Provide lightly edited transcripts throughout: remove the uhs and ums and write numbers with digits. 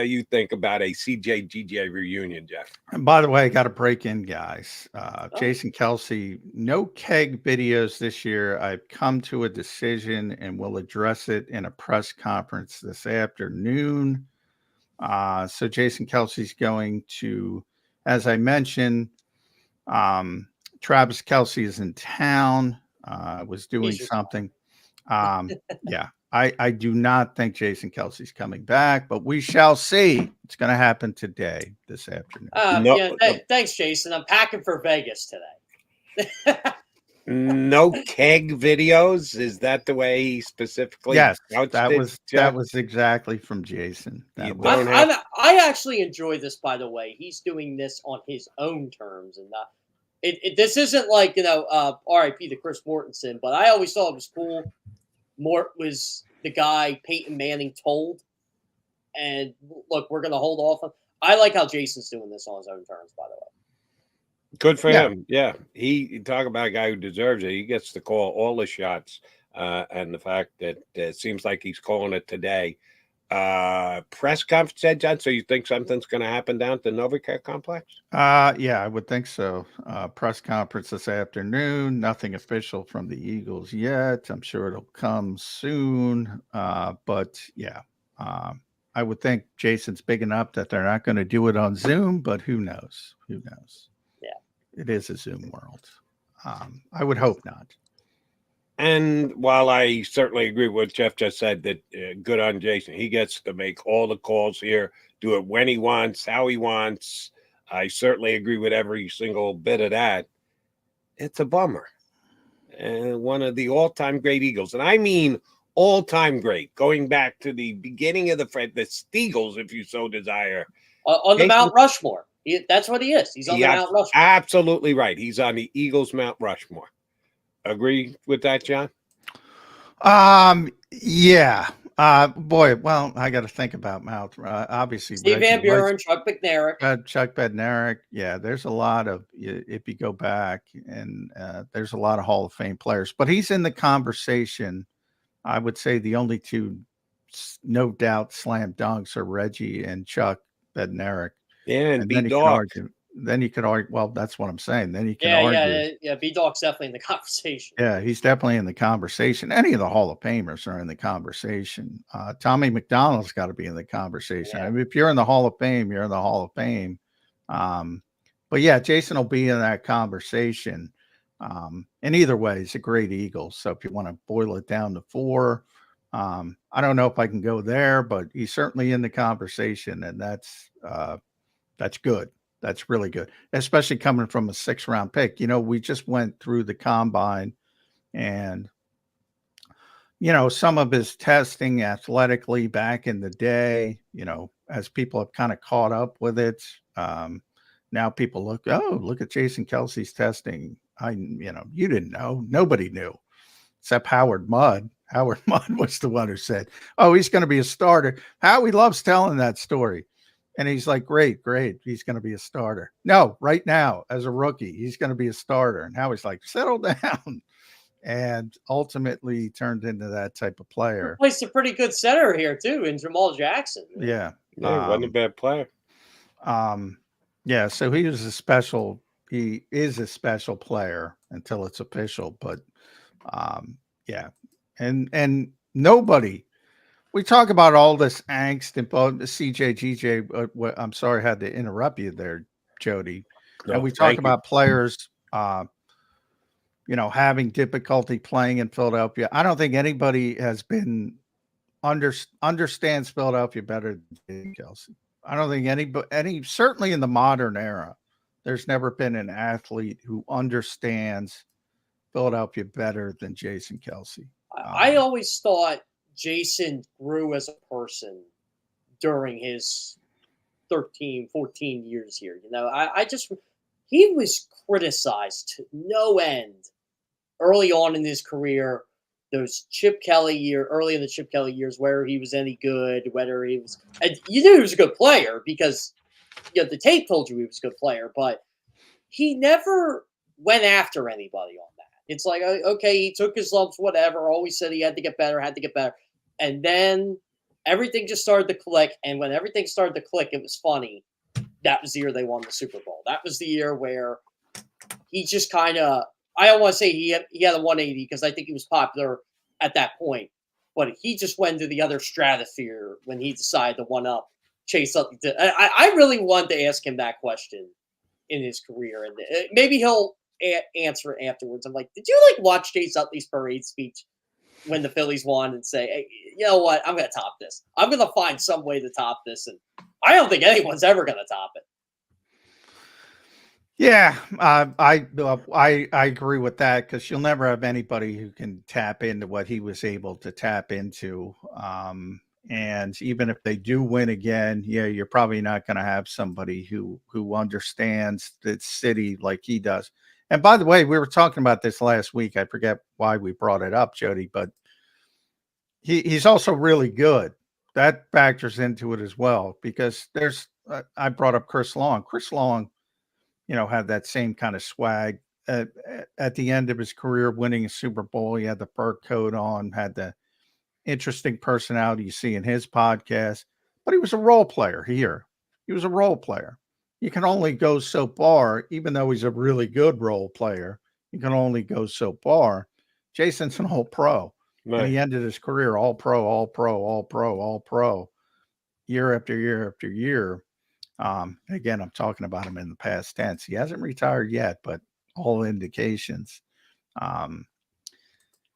you think about a CJ-GJ reunion, Jeff? And by the way, I got to break in, guys. Oh, Jason Kelce, no keg videos this year. I've come to a decision and we'll address it in a press conference this afternoon. So Jason Kelsey's going to, as I mentioned, Travis Kelce is in town. Was doing he's retired. something. Yeah, I do not think Jason Kelsey's coming back, but we shall see. It's going to happen today, this afternoon. No, Yeah, thanks, Jason. I'm packing for Vegas today. no keg videos. Is that the way he specifically? Yes, couched that it, was Jeff? exactly from Jason. You That don't was, have- I actually enjoy this, by the way. He's doing this on his own terms, and not. This isn't like R.I.P. to Chris Mortensen, but I always thought it was cool. Mort was the guy Peyton Manning told, and look, we're going to hold off. I like how Jason's doing this on his own terms, by the way. Good for Yeah. him. Yeah, he talk about a guy who deserves it. He gets to call all the shots, and the fact that it seems like he's calling it today. Press conference, said John. So you think something's going to happen down at the Novicat complex? yeah, I would think so. Press conference this afternoon. Nothing official from the Eagles yet. I'm sure it'll come soon. But yeah, I would think Jason's big enough that they're not going to do it on Zoom, but who knows? Who knows? Yeah. It is a Zoom world. I would hope not. And while I certainly agree with what Jeff just said, that good on Jason, he gets to make all the calls here, do it when he wants, how he wants. I certainly agree with every single bit of that. It's a bummer. And one of the all-time great Eagles, and I mean all-time great, going back to the beginning of the Steagles, if you so desire. On the Jason, Mount Rushmore. That's what he is. He's on the Mount Rushmore. Absolutely right. He's on the Eagles Mount Rushmore. Agree with that, John? Yeah. Boy, well, I got to think about Mount. Obviously, Steve Van Buren, Chuck Bednarik. Chuck Bednarik. Yeah, there's a lot of, if you go back, and there's a lot of Hall of Fame players, but he's in the conversation. I would say the only two, no doubt, slam dunks are Reggie and Chuck Bednarik. Yeah, and then B-Dog. Then you could argue. Well, that's what I'm saying. Then you can argue. Yeah. B-Dog's definitely in the conversation. Yeah, he's definitely in the conversation. Any of the Hall of Famers are in the conversation. Tommy McDonald's got to be in the conversation. Yeah. I mean, if you're in the Hall of Fame, you're in the Hall of Fame. But yeah, Jason will be in that conversation. And either way, he's a great Eagle. So if you want to boil it down to 4, I don't know if I can go there, but he's certainly in the conversation, and that's good. That's really good, especially coming from a 6th-round pick. We just went through the combine, and, some of his testing athletically back in the day, as people have kind of caught up with it. Now people look at Jason Kelce's testing. You didn't know. Nobody knew except Howard Mudd. Howard Mudd was the one who said, "Oh, he's going to be a starter." Howie loves telling that story. And he's like, great. He's going to be a starter. No, right now, as a rookie, he's going to be a starter. And Howie's like, settle down. And ultimately turned into that type of player. He plays a pretty good center here, too, in Jamal Jackson. Yeah. He wasn't a bad player. Yeah, so he is a special player until it's official. But yeah. And nobody. We talk about all this angst and CJ. I'm sorry, I had to interrupt you there, Jody. No, and we talk about players, having difficulty playing in Philadelphia. I don't think anybody has been understands Philadelphia better than Kelce. I don't think any certainly in the modern era, there's never been an athlete who understands Philadelphia better than Jason Kelce. I always thought Jason grew as a person during his 13, 14 years here. He was criticized to no end early on in his career. Those early in the Chip Kelly years, where he was any good, whether he was, and you knew he was a good player because the tape told you he was a good player, but he never went after anybody on that. It's like, okay, he took his lumps, whatever, always said he had to get better. And then everything just started to click. And when everything started to click, it was funny. That was the year they won the Super Bowl. That was the year where he just kind of, I don't want to say he had a 180 because I think he was popular at that point, but he just went to the other stratosphere when he decided to one up Chase Utley. I really wanted to ask him that question in his career, and maybe he'll answer it afterwards. I'm like, did you like watch Chase Utley's parade speech when the Phillies won and say, hey, you know what, I'm going to top this. I'm going to find some way to top this, and I don't think anyone's ever going to top it. Yeah, I agree with that because you'll never have anybody who can tap into what he was able to tap into. And even if they do win again, yeah, you're probably not going to have somebody who understands the city like he does. And by the way, we were talking about this last week. I forget why we brought it up, Jody, but he's also really good. That factors into it as well because there's I brought up Chris Long. Chris Long, had that same kind of swag at the end of his career, winning a Super Bowl. He had the fur coat on, had the interesting personality you see in his podcast, but he was a role player here. He was a role player. You can only go so far, even though he's a really good role player. You can only go so far. Jason's an all-pro, Right. and he ended his career all-pro, all-pro, all-pro, all-pro, year after year after year. Again, I'm talking about him in the past tense. He hasn't retired yet, but all indications.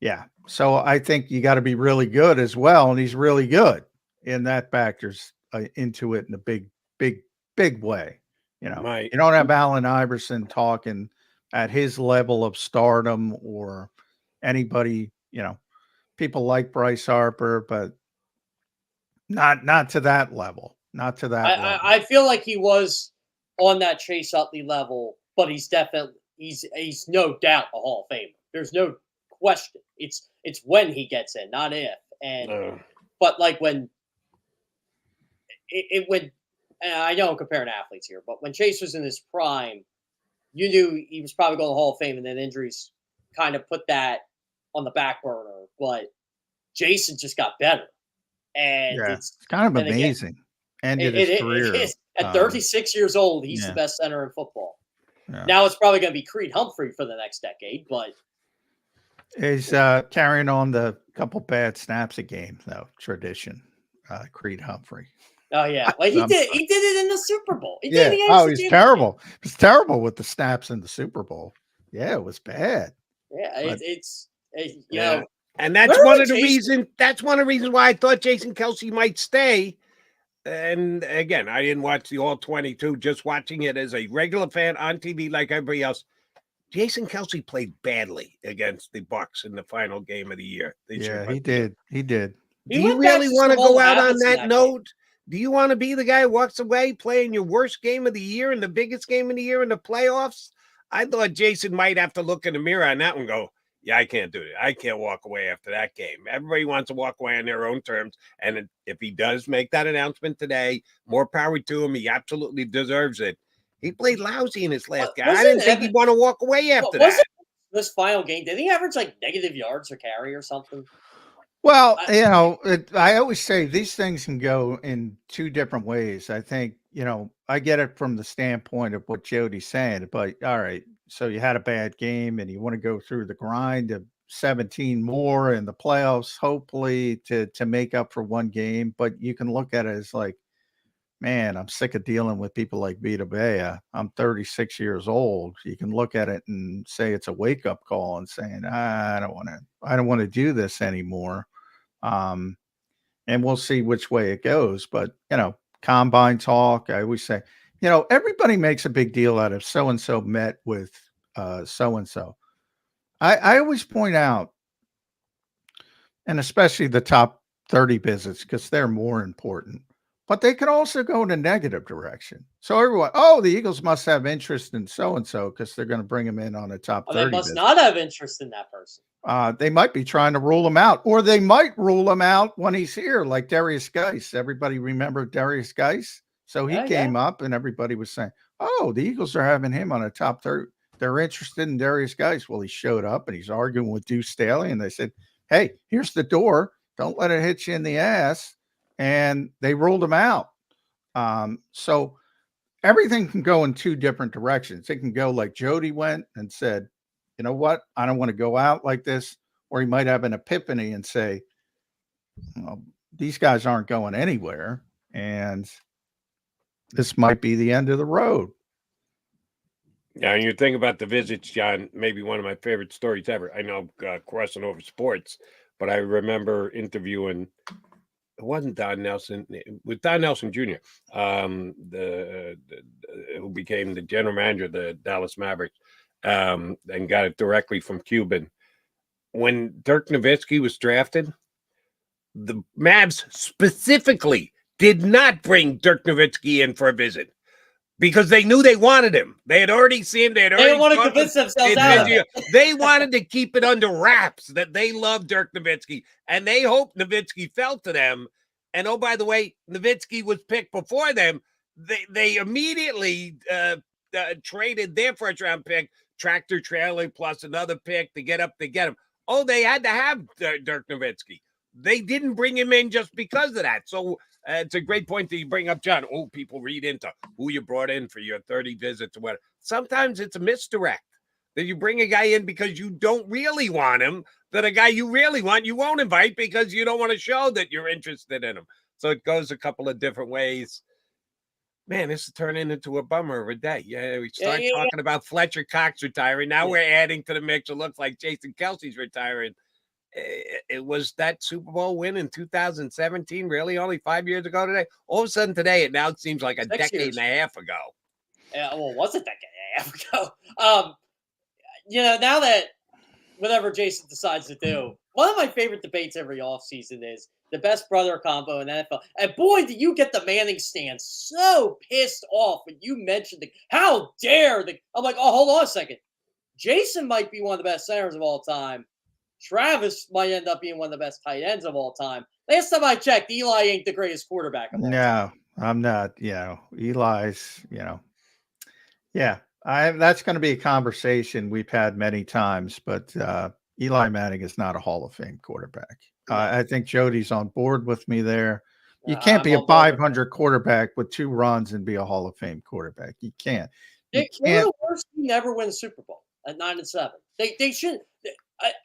Yeah. So I think you got to be really good as well. And he's really good. And that factors into it in a big, big, big way. Right. You don't have Allen Iverson talking at his level of stardom or anybody, people like Bryce Harper, but not to that level. Not to that level. I feel like he was on that Chase Utley level, but he's definitely he's no doubt a Hall of Famer. There's no question. It's when he gets in, not if. And but like when it when I know I'm comparing athletes here, but when Chase was in his prime, you knew he was probably going to the Hall of Fame, and then injuries kind of put that on the back burner. But Jason just got better, and it's kind of amazing. Ended his career. It is. At 36 years old, he's the best center in football. Yeah. Now it's probably going to be Creed Humphrey for the next decade, but he's carrying on the couple bad snaps a game, though, tradition. Creed Humphrey. Oh yeah, like he did it in the Super Bowl. He's terrible. It was terrible with the snaps in the Super Bowl. Yeah, it was bad. Yeah, but, it's you know, and that's one of the reasons. That's one of the reasons why I thought Jason Kelce might stay. And again, I didn't watch the all 22, just watching it as a regular fan on TV like everybody else. Jason Kelce played badly against the Bucs in the final game of the year. He did. He did. Do you really want to go out on that note? Do you want to be the guy who walks away playing your worst game of the year and the biggest game of the year in the playoffs? I thought Jason might have to look in the mirror on that one and go, yeah, I can't do it. I can't walk away after that game. Everybody wants to walk away on their own terms. And if he does make that announcement today, more power to him. He absolutely deserves it. He played lousy in his last game. I didn't think he'd want to walk away after that. This final game, did he average like negative yards per carry or something? Well, I always say these things can go in two different ways. I think, I get it from the standpoint of what Jody's saying, but all right, so you had a bad game and you want to go through the grind of 17 more in the playoffs, hopefully to make up for one game. But you can look at it as like, man, I'm sick of dealing with people like Vita Vea. I'm 36 years old. You can look at it and say it's a wake up call and saying, I don't want to do this anymore. And we'll see which way it goes. But, combine talk, I always say, everybody makes a big deal out of so-and-so met with so-and-so. I always point out, and especially the top 30 visits, because they're more important, but they could also go in a negative direction. So everyone, the Eagles must have interest in so-and-so because they're going to bring him in on a top 30 They must visit. not have interest in that person. They might be trying to rule him out, or they might rule him out when he's here, like Darius Geis. Everybody remember Darius Geis? So he came up and everybody was saying, the Eagles are having him on a top 30. They're interested in Darius Geis. Well, he showed up and he's arguing with Deuce Staley, and they said, hey, here's the door. Don't let it hit you in the ass. and they ruled him out. So everything can go in two different directions. It can go like Jody went and said, you know what, I don't want to go out like this. Or he might have an epiphany and say, well, these guys aren't going anywhere, and this might be the end of the road. Yeah, and you think about the visits, John, maybe one of my favorite stories ever. I know crossing over sports, but I remember interviewing, it wasn't Don Nelson, it was Don Nelson Jr., who became the general manager of the Dallas Mavericks, and got it directly from Cuban. When Dirk Nowitzki was drafted, the Mavs specifically did not bring Dirk Nowitzki in for a visit because they knew they wanted him. They had already seen him. They didn't want to convince themselves out of it. They wanted to keep it under wraps that they loved Dirk Nowitzki, and they hoped Nowitzki fell to them. And oh, by the way, Nowitzki was picked before them. They immediately traded their first-round pick, tractor trailer plus another pick to get him. Oh, they had to have Dirk Nowitzki. They didn't bring him in just because of that. So it's a great point that you bring up, John. Oh, people read into who you brought in for your 30 visits or whatever. Sometimes it's a misdirect that you bring a guy in because you don't really want him, that a guy you really want, you won't invite because you don't want to show that you're interested in him. So it goes a couple of different ways. Man, this is turning into a bummer of a day. Yeah, we start talking about Fletcher Cox retiring. Now we're adding to the mix. It looks like Jason Kelce's retiring. It was that Super Bowl win in 2017, really only 5 years ago today. All of a sudden today, it now seems like a decade and a half ago. Yeah, well, it was a decade and a half ago. Now that whatever Jason decides to do, one of my favorite debates every offseason is the best brother combo in NFL. And boy, do you get the Manning stand so pissed off when you mentioned how dare I'm like, oh, hold on a second. Jason might be one of the best centers of all time. Travis might end up being one of the best tight ends of all time. Last time I checked, Eli ain't the greatest quarterback of all time. No, I'm not. Eli's, yeah, that's going to be a conversation we've had many times, but Eli Manning is not a Hall of Fame quarterback. I think Jody's on board with me there. You can't be a 500 quarterback with 2 runs and be a Hall of Fame quarterback. You can't. They're the worst team to ever win a Super Bowl at 9-7. They shouldn't.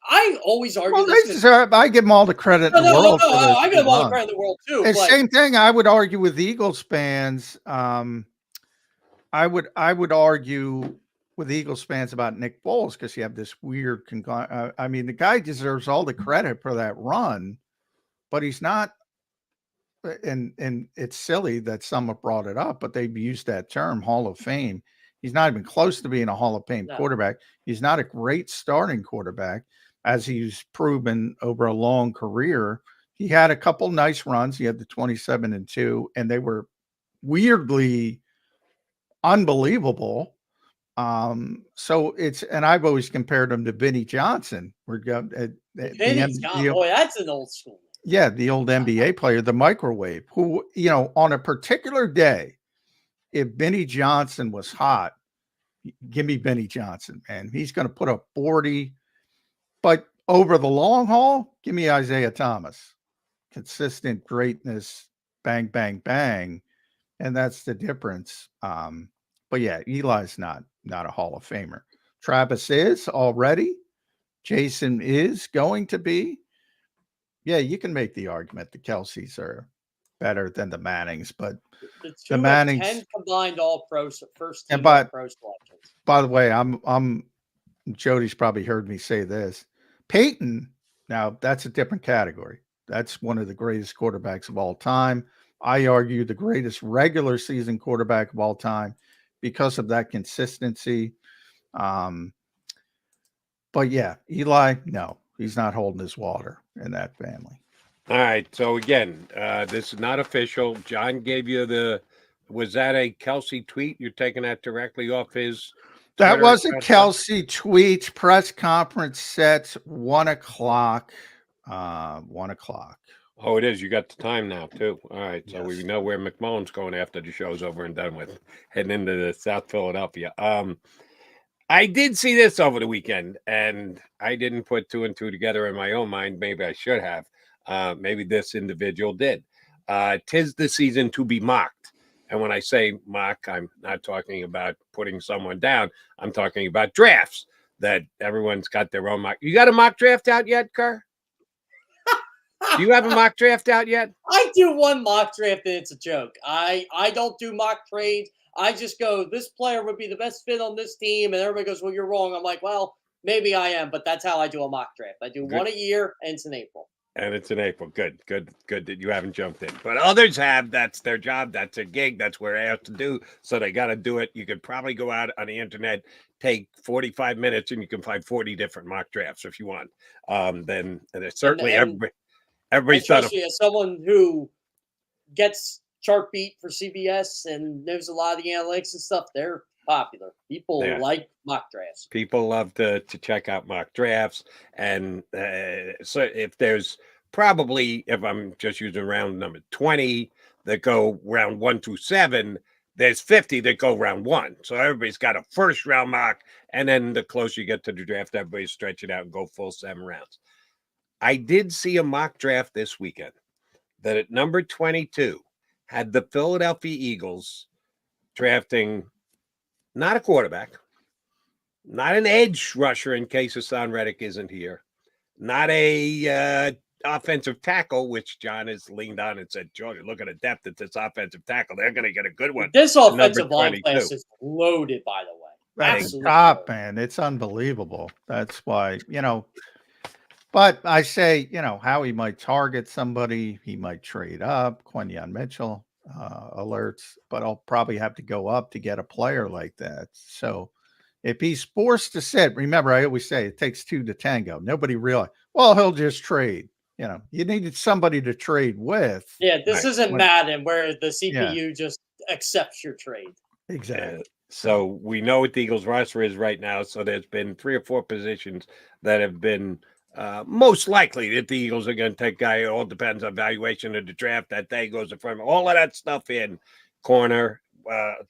I always argue this. I give them all the credit in the world. No, I give them all the credit in the world too. Same thing I would argue with Eagles fans. I would argue with Eagles fans about Nick Foles because you have this weird. The guy deserves all the credit for that run, but he's not. And it's silly that some have brought it up, but they've used that term Hall of Fame. He's not even close to being a Hall of Fame quarterback. He's not a great starting quarterback, as he's proven over a long career. He had a couple nice runs. He had the 27-2, and they were weirdly unbelievable. So and I've always compared him to Vinnie Johnson. Boy, that's an old school. Yeah, the old NBA player, the microwave, who, on a particular day, if Vinnie Johnson was hot, give me Vinnie Johnson, man. He's going to put up 40. But over the long haul, give me Isaiah Thomas. Consistent greatness, bang, bang, bang. And that's the difference. But yeah, Eli's not a Hall of Famer. Travis is already. Jason is going to be. Yeah, you can make the argument the Kelces are better than the Mannings, but the Mannings 10 combined All-Pro first team All-Pro selections. By the way, I'm Jody's probably heard me say this. Peyton, now that's a different category. That's one of the greatest quarterbacks of all time. I argue the greatest regular season quarterback of all time because of that consistency. But yeah, Eli, no, he's not holding his water in that family. All right. So again, this is not official. John gave you was that a Kelce tweet? You're taking that directly off his That Twitter was a Kelce tweet. Press conference set 1:00. 1:00. Oh, it is. You got the time now too. All right. So Yes. we know where McMullen's going after the show's over and done with, heading into the South Philadelphia. I did see this over the weekend, and I didn't put 2 and 2 together in my own mind. Maybe I should have. Maybe this individual did. 'Tis the season to be mocked. And when I say mock, I'm not talking about putting someone down. I'm talking about drafts that everyone's got their own mock. You got a mock draft out yet, Kerr? Do you have a mock draft out yet? I do one mock draft and it's a joke. I don't do mock trades. I just go, this player would be the best fit on this team, and everybody goes, well, you're wrong. I'm like, well, maybe I am, but that's how I do a mock draft. I do one a year, and it's in April. And it's in April. Good that you haven't jumped in. But others have. That's their job. That's a gig. That's where they have to do. So they got to do it. You could probably go out on the internet, take 45 minutes, and you can find 40 different mock drafts if you want. Then there's certainly everybody's done. Especially as someone who gets chart beat for CBS and knows a lot of the analytics and stuff, they're popular. People like mock drafts. People love to check out mock drafts. And so if there's probably, if I'm just using round number 20 that go round 1 through 7, there's 50 that go round 1. So everybody's got a first round mock. And then the closer you get to the draft, everybody stretch it out and go full 7 rounds. I did see a mock draft this weekend that at number 22 had the Philadelphia Eagles drafting not a quarterback, not an edge rusher in case Hassan Reddick isn't here, not a offensive tackle, which John has leaned on and said, Jordan, look at the depth at this offensive tackle. They're going to get a good one. This offensive line class is loaded, by the way. That's top, man. It's unbelievable. That's why, but I say, Howie might target somebody. He might trade up. Quinyon Mitchell alerts, but I'll probably have to go up to get a player like that. So if he's forced to sit, remember, I always say it takes 2 to tango. Nobody realized, well, he'll just trade. You needed somebody to trade with. Yeah, this isn't Madden where the CPU just accepts your trade. Exactly. So we know what the Eagles roster is right now. So there's been 3 or 4 positions that have been most likely that the Eagles are going to take guy. It all depends on valuation of the draft that day goes in front of all of that stuff in corner,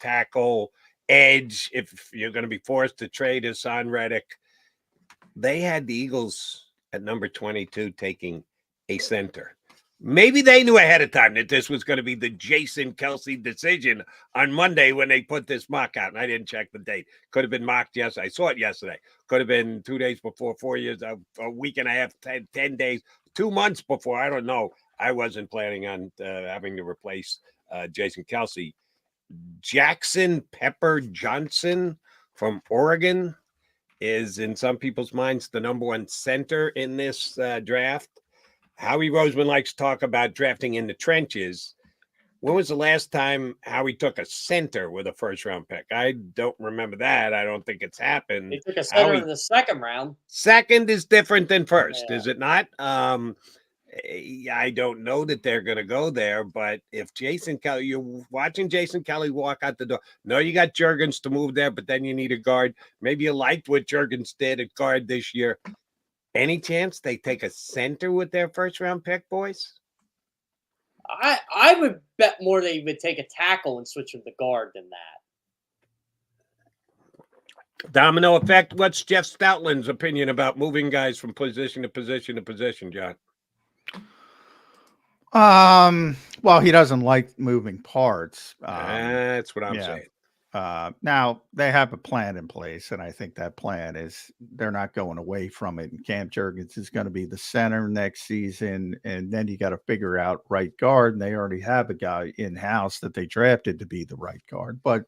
tackle, edge. If you're going to be forced to trade Hassan Reddick, they had the Eagles at number 22 taking a center. Maybe they knew ahead of time that this was going to be the Jason Kelce decision on Monday when they put this mock out. And I didn't check the date. Could have been mocked yesterday. I saw it yesterday. Could have been 2 days before, 4 years, a week and a half, 10 days, 2 months before. I don't know. I wasn't planning on having to replace Jason Kelce. Jackson Pepper Johnson from Oregon is, in some people's minds, the number 1 center in this draft. Howie Roseman likes to talk about drafting in the trenches. When was the last time Howie took a center with a first-round pick? I don't remember that. I don't think it's happened. He took a center in the second round. Second is different than first, is it not? I don't know that they're going to go there, but if Jason Kelce, you're watching Jason Kelce walk out the door. No, you got Juergens to move there, but then you need a guard. Maybe you liked what Juergens did at guard this year. Any chance they take a center with their first round pick, boys? I would bet more they would take a tackle and switch with the guard than that. Domino effect. What's Jeff Stoutland's opinion about moving guys from position to position to position, John? Well, he doesn't like moving parts. That's what I'm saying. Now they have a plan in place, and I think that plan is they're not going away from it. And Cam Juergens is going to be the center next season, and then you got to figure out right guard. And they already have a guy in house that they drafted to be the right guard. But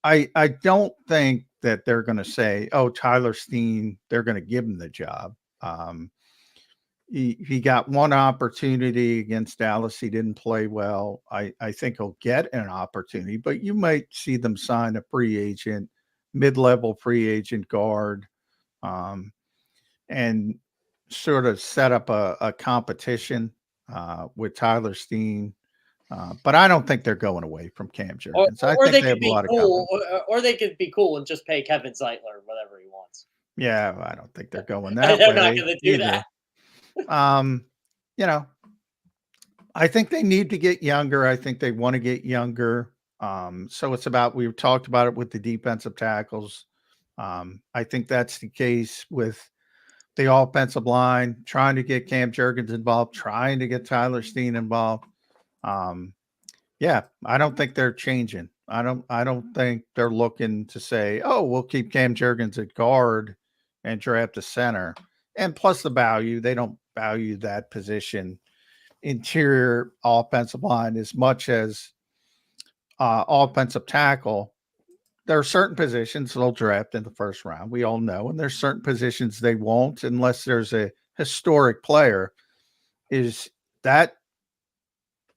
I don't think that they're going to say, "Oh, Tyler Steen," they're going to give him the job. He got one opportunity against Dallas. He didn't play well. I think he'll get an opportunity, but you might see them sign a free agent, mid-level free agent guard, and sort of set up a competition with Tyler Steen. But I don't think they're going away from Cam Juergens. I think they have a lot of cool, or they could be cool and just pay Kevin Zeitler whatever he wants. Yeah, I don't think they're going that way. They're not going to do that. I think they need to get younger. I think they want to get younger. So it's about, we talked about it with the defensive tackles. I think that's the case with the offensive line, trying to get Cam Juergens involved, trying to get Tyler Steen involved. Yeah, I don't think they're changing. I don't think they're looking to say, oh, we'll keep Cam Jurgens at guard and draft a center. And plus the value, they don't value that position, interior offensive line, as much as offensive tackle. There are certain positions they'll draft in the first round. We all know. And there's certain positions they won't unless there's a historic player. Is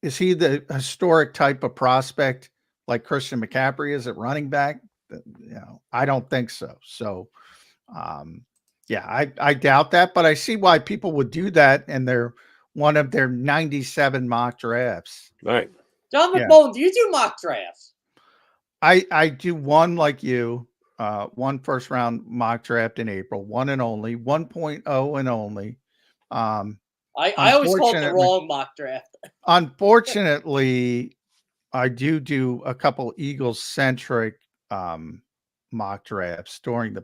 he the historic type of prospect like Christian McCaffrey is at running back? I don't think so. So, yeah, I doubt that, but I see why people would do that, and they're one of their 97 mock drafts. Right. John Yeah. McMullen, do you do mock drafts? I do one like you, one first round mock draft in April, one and only, 1.0 and only. I always call it the wrong mock draft. Unfortunately, I do a couple Eagles centric mock drafts during the